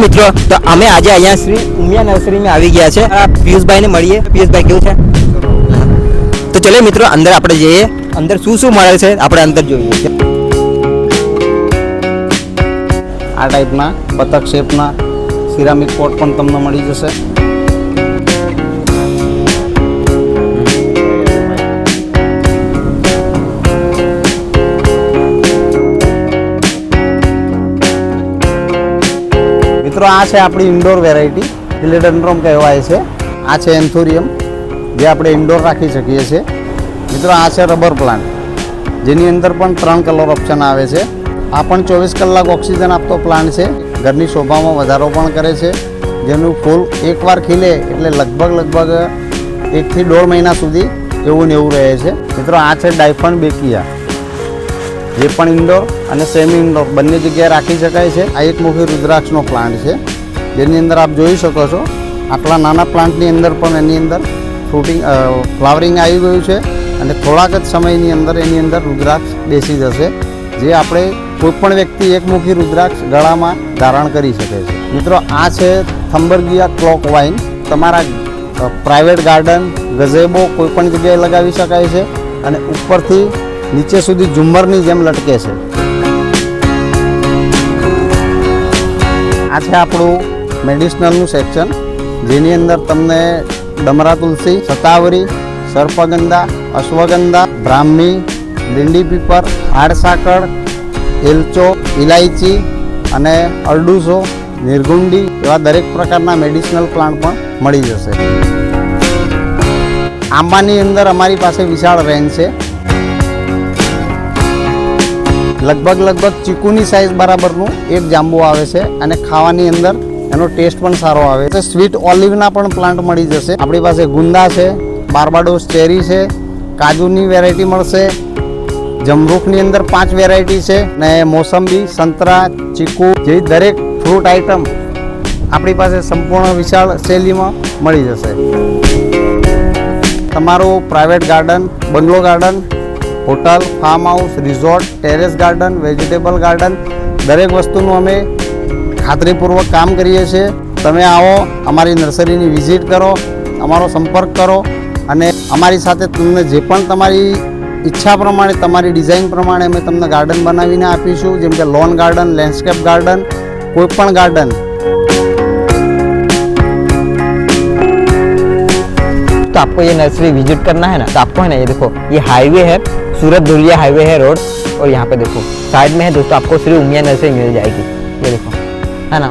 મિત્રો, તો અમે આજે અહીંયા શ્રી ઉમિયા નર્સરીમાં આવી ગયા છે. પિયુષભાઈને મળીએ. પિયુષભાઈ કેવું છે? તો ચલો મિત્રો, અંદર આપણે જઈએ. અંદર શું શું મળે છે આપણે અંદર જોઈએ. આ ટાઈપના બતક શેપના સિરામિક પોટ પણ તમને મળી જશે. મિત્રો, આ છે આપણી ઇન્ડોર વેરાયટી, ફિલેડેન્ડ્રોમ કહેવાય છે. આ છે એન્થોરિયમ, જે આપણે ઇન્ડોર રાખી શકીએ છીએ. મિત્રો, આ છે રબર પ્લાન્ટ, જેની અંદર પણ 3 કલર ઓપ્શન આવે છે. આ પણ 24 કલાક ઓક્સિજન આપતો પ્લાન્ટ છે. ઘરની શોભામાં વધારો પણ કરે છે. જેનું ફૂલ એકવાર ખીલે એટલે લગભગ 1 થી 1.5 મહિના સુધી એવું ને એવું રહે છે. મિત્રો, આ છે ડાયફન બેકિયા, જે પણ ઇન્ડોર અને સેમી ઇન્ડોર બંને જગ્યાએ રાખી શકાય છે. આ એકમુખી રુદ્રાક્ષનો પ્લાન્ટ છે, જેની અંદર આપ જોઈ શકો છો. આટલા નાના પ્લાન્ટની અંદર પણ એની અંદર ફ્લાવરિંગ આવી ગયું છે અને થોડાક જ સમયની અંદર એની અંદર રુદ્રાક્ષ બેસી જશે, જે આપણે કોઈપણ વ્યક્તિ એકમુખી રુદ્રાક્ષ ગળામાં ધારણ કરી શકે છે. મિત્રો, આ છે થંબરગિયા ક્લોક વાઇન. તમારા પ્રાઇવેટ ગાર્ડન, ગઝેબો કોઈપણ જગ્યાએ લગાવી શકાય છે અને ઉપરથી નીચે સુધી ઝુમ્મરની જેમ લટકે છે. આ છે આપણું મેડિસિનલનું સેક્શન, જેની અંદર તમને ડમરા તુલસી, શતાવરી, સર્પગંધા, અશ્વગંધા, બ્રાહ્મી, લીંડી પીપર, આડસાકળ, એલચો, ઇલાયચી અને અરડુસો, નિર્ગુંડી એવા દરેક પ્રકારના મેડિસિનલ પ્લાન્ટ પણ મળી જશે. આંબાની અંદર અમારી પાસે વિશાળ રેન્જ છે. લગભગ ચીકુની સાઇઝ બરાબરનું એક જાંબુ આવે છે અને ખાવાની અંદર એનો ટેસ્ટ પણ સારો આવે છે. સ્વીટ ઓલિવના પણ પ્લાન્ટ મળી જશે. આપણી પાસે ગુંદા છે, બાર્બાડોસ ચેરી છે, કાજુની વેરાયટી મળશે, જમરૂખની અંદર 5 વેરાયટી છે ને મોસંબી, સંતરા, ચીકુ જેવી દરેક ફ્રૂટ આઇટમ આપણી પાસે સંપૂર્ણ વિશાળ શૈલીમાં મળી જશે. તમારું private garden, bungalow garden, hotel, farm house, resort, terrace garden, vegetable garden દરેક વસ્તુનું અમે ખાતરીપૂર્વક કામ કરીએ છીએ. તમે આવો, અમારી નર્સરીની વિઝિટ કરો, અમારો સંપર્ક કરો અને અમારી સાથે તમને જે પણ તમારી ઈચ્છા પ્રમાણે, તમારી ડિઝાઇન પ્રમાણે અમે તમને ગાર્ડન બનાવીને આપીશું. જેમ કે લॉन गार्डन, लैंडस्केप गार्डन, कोई पण गार्डन. तो आपको ये नर्सरी विजिट करना है ना, तो आपको है ना, ये देखो, ये हाईवे है, सूरत धुलिया हाईवे है रोड, और यहाँ पे देखो साइड में है दोस्तों, आपको श्री उमिया नर्सरी मिल जाएगी. ये देखो, है ना.